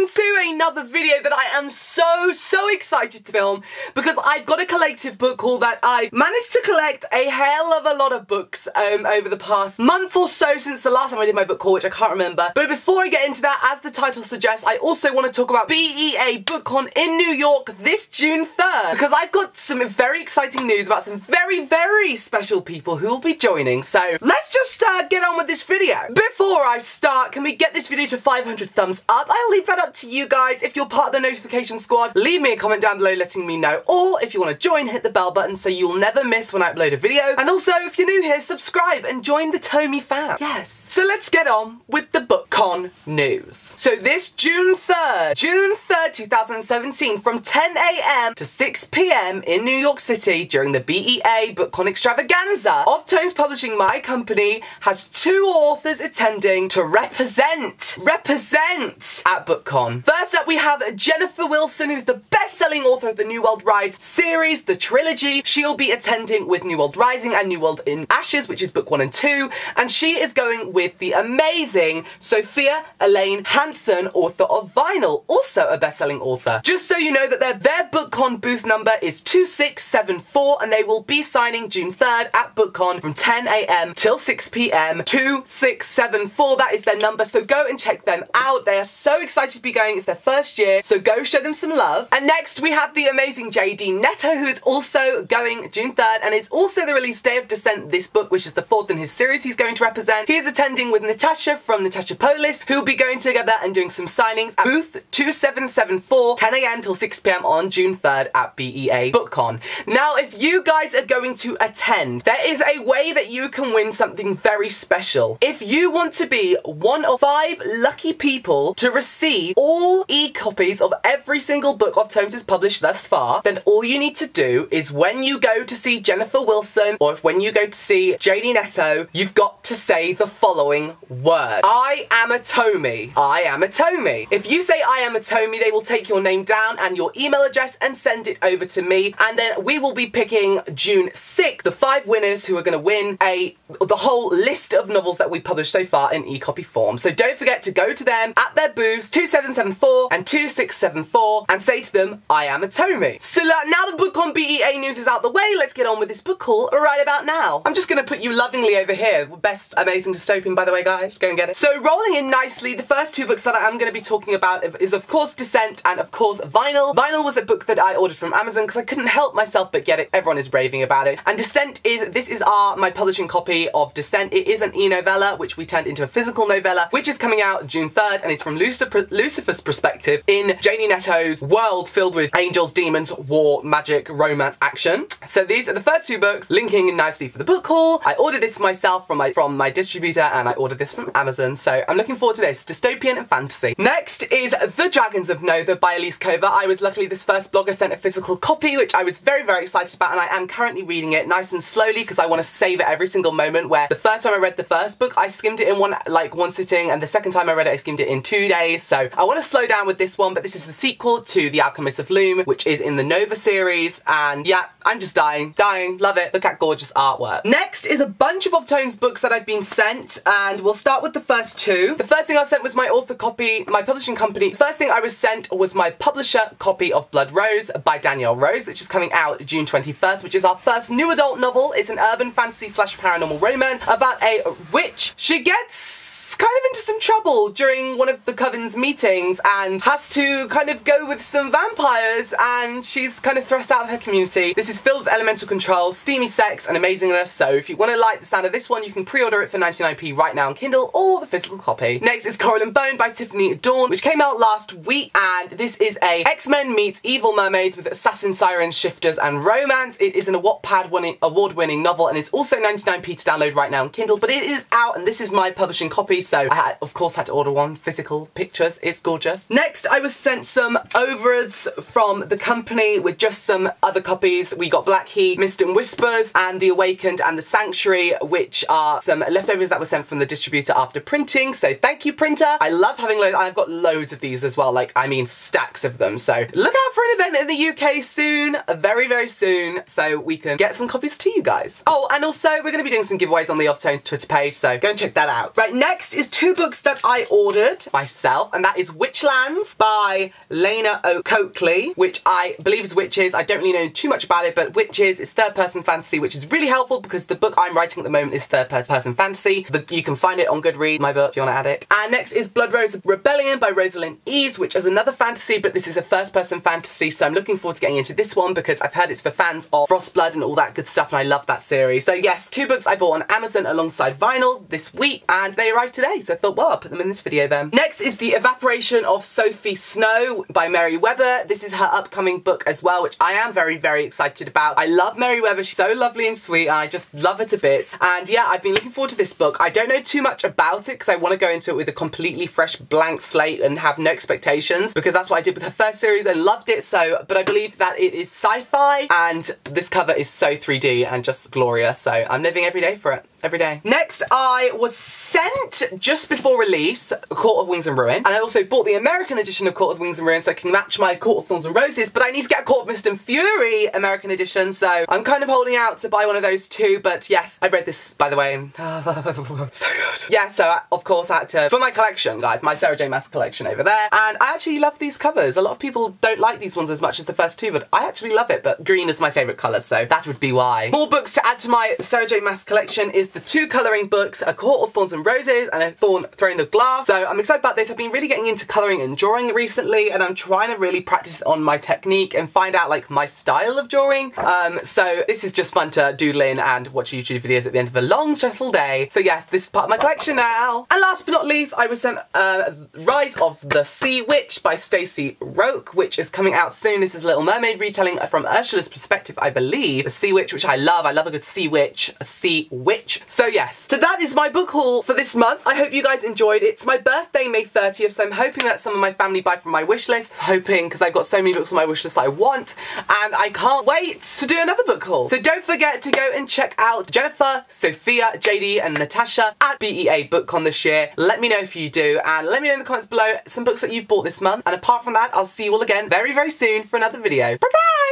welcome to another video that I am so excited to film, because I've got a collective book haul that I managed to collect a hell of a lot of books over the past month or so since the last time I did my book haul, which I can't remember. But before I get into that, as the title suggests, I also want to talk about Bea Bookcon in New York this June 3rd, because I've got some very exciting news about some very special people who will be joining. So let's just get on with this video. Before I start, can we get this video to 500 thumbs up? I'll leave that up to you guys. If you're part of the notification squad, leave me a comment down below letting me know, or if you want to join, hit the bell button so you'll never miss when I upload a video. And also, if you're new here, subscribe and join the Tomie fam. Yes. So let's get on with the BookCon news. So this June 3rd, 2017, from 10 AM to 6 PM in New York City during the BEA BookCon extravaganza, Oftomes Publishing, my company, has 2 authors attending to represent at BookCon. First up, we have Jennifer Wilson, who's the best-selling author of the New World Rise series, the trilogy. She'll be attending with New World Rising and New World in Ashes, which is book 1 and 2, and she is going with the amazing Sophia, Elaine, Hanson, author of Vinyl, also a best-selling author. Just so you know that their BookCon booth number is 2674, and they will be signing June 3rd at BookCon from 10 AM till 6 PM. 2674, that is their number, so go and check them out. They are so excited to be going. It's their first year, so go show them some love. And next we have the amazing Netto, who is also going June 3rd, and is also the release day of Descent, this book, which is the 4th in his series he's going to represent. He is attending with Natasha from Natasha Polis, who will be going together and doing some signings at booth 2774, 10 AM till 6 PM on June 3rd at BEA BookCon. Now, if you guys are going to attend, there is a way that you can win something very special. If you want to be one of 5 lucky people to receive all e-copies of every single book Oftomes has published thus far, then all you need to do is, when you go to see Jennifer Wilson, or when you go to see Netto, you've got to say the following word: I am a Tomie. I am a Tomie. If you say I am a Tomie, they will take your name down and your email address and send it over to me, and then we will be picking June 6th the 5 winners who are going to win the whole list of novels that we published so far in e-copy form. So don't forget to go to them at their booths 2774 and 2674 and say to them, I am a Tomie. So now the BookCon BEA news is out the way, let's get on with this book haul right about now. I'm just going to put you lovingly over here. Best amazing dystopian, by the way, guys. Go and get it. So rolling in nicely, the first 2 books that I am going to be talking about is, of course, Descent and, of course, Vinyl. Vinyl was a book that I ordered from Amazon because I couldn't help myself but get it. Everyone is raving about it. And Descent this is my publishing copy of Descent. It is an e-novella, which we turned into a physical novella, which is coming out June 3rd, and it's from Lucifer's perspective in Netto's world filled with angels, demons, war, magic, romance, action. So these are the first 2 books, linking in nicely for the book haul. I ordered this for myself from my distributor, and I ordered this from Amazon, so I'm looking forward to this. Dystopian and fantasy. Next is The Dragons of Nova by Elise Kova. I was luckily this first blogger sent a physical copy, which I was very excited about, and I am currently reading it nice and slowly because I want to savor every single moment. Where the first time I read the first book, I skimmed it in one sitting, and the second time I read it, I skimmed it in 2 days. So I want to slow down with this one, but this is the sequel to The Alchemist of Loom, which is in the Nova series, and yeah, I'm just dying, love it. Look at gorgeous artwork. Next is a bunch of Oftomes books that I've been sent, and we'll start with the first 2. The first thing I was sent was my author copy, my publishing company. The first thing I was sent was my publisher copy of Blood Rose by Danielle Rose, which is coming out June 21st, which is our first new adult novel. It's an urban fantasy / paranormal romance about a witch. She gets kind of into some trouble during one of the coven's meetings and has to kind of go with some vampires, and she's kind of thrust out of her community. This is filled with elemental control, steamy sex, and amazingness, so if you want to like the sound of this one, you can pre-order it for 99p right now on Kindle or the physical copy. Next is Coral and Bone by Tiffany Dawn, which came out last week, and this is a X-Men meets Evil Mermaids with assassin sirens, shifters, and romance. It is an Wattpad award-winning novel, and it's also 99p to download right now on Kindle, but it is out, and this is my publishing copy, so I of course had to order one. Physical pictures, it's gorgeous. Next, I was sent some overheads from the company with just some other copies. We got Blackheath, Mist and Whispers, and The Awakened and The Sanctuary, which are some leftovers that were sent from the distributor after printing, so thank you, printer. I love having loads. I've got loads of these as well, I mean stacks of them, so look out for an event in the UK soon, very soon, so we can get some copies to you guys. Oh, and also, we're going to be doing some giveaways on the Oftomes Twitter page, so go and check that out. Right, next Next is two books that I ordered myself, and that is Witchlands by Lena Oakley, which I believe is Witches. I don't really know too much about it, but Witches is third-person fantasy, which is really helpful because the book I'm writing at the moment is third-person fantasy. You can find it on Goodreads, my book, if you want to add it. And next is Blood Rose Rebellion by Rosalind Eves, which is another fantasy, but this is a first-person fantasy, so I'm looking forward to getting into this one because I've heard it's for fans of Frostblood and all that good stuff, and I love that series. So yes, two books I bought on Amazon alongside vinyl this week, and they arrived today, so I thought, well, I'll put them in this video then. Next is The Evaporation of Sophie Snow by Mary Webber. This is her upcoming book as well, which I am very, very excited about. I love Mary Webber. She's so lovely and sweet, and I just love her to bits. And yeah, I've been looking forward to this book. I don't know too much about it because I want to go into it with a completely fresh blank slate and have no expectations, because that's what I did with her first series and loved it. So, but I believe that it is sci-fi, and this cover is so 3D and just glorious. So I'm living every day for it. Every day. Next, I was sent just before release Court of Wings and Ruin, and I also bought the American edition of Court of Wings and Ruin so I can match my Court of Thorns and Roses, but I need to get a Court of Mist and Fury American edition, so I'm kind of holding out to buy one of those too. But yes, I've read this, by the way, and so good. Yeah, so of course I had to, for my collection, guys, my Sarah J Maas collection over there, and I actually love these covers. A lot of people don't like these ones as much as the first two, but I actually love it, but green is my favourite colour, so that would be why. More books to add to my Sarah J Maas collection is the two colouring books, A Court of Thorns and Roses and A Thorn Throwing the Glass. So I'm excited about this. I've been really getting into colouring and drawing recently, and I'm trying to really practice on my technique and find out like my style of drawing. So this is just fun to doodle in and watch YouTube videos at the end of a long stressful day. So yes, this is part of my collection now. And last but not least, I was sent Rise of the Sea Witch by Stacey Roke, which is coming out soon. This is Little Mermaid retelling from Ursula's perspective, I believe. A sea witch, which I love. I love a good sea witch. A sea witch. So yes. So that is my book haul for this month. I hope you guys enjoyed. It's my birthday, May 30th, so I'm hoping that some of my family buy from my wish list. Hoping, because I've got so many books on my wish list that I want, and I can't wait to do another book haul. So don't forget to go and check out Jennifer, Sophia, JD and Natasha at Bea Bookcon this year. Let me know if you do, and let me know in the comments below some books that you've bought this month. And apart from that, I'll see you all again very, very soon for another video. Bye-bye!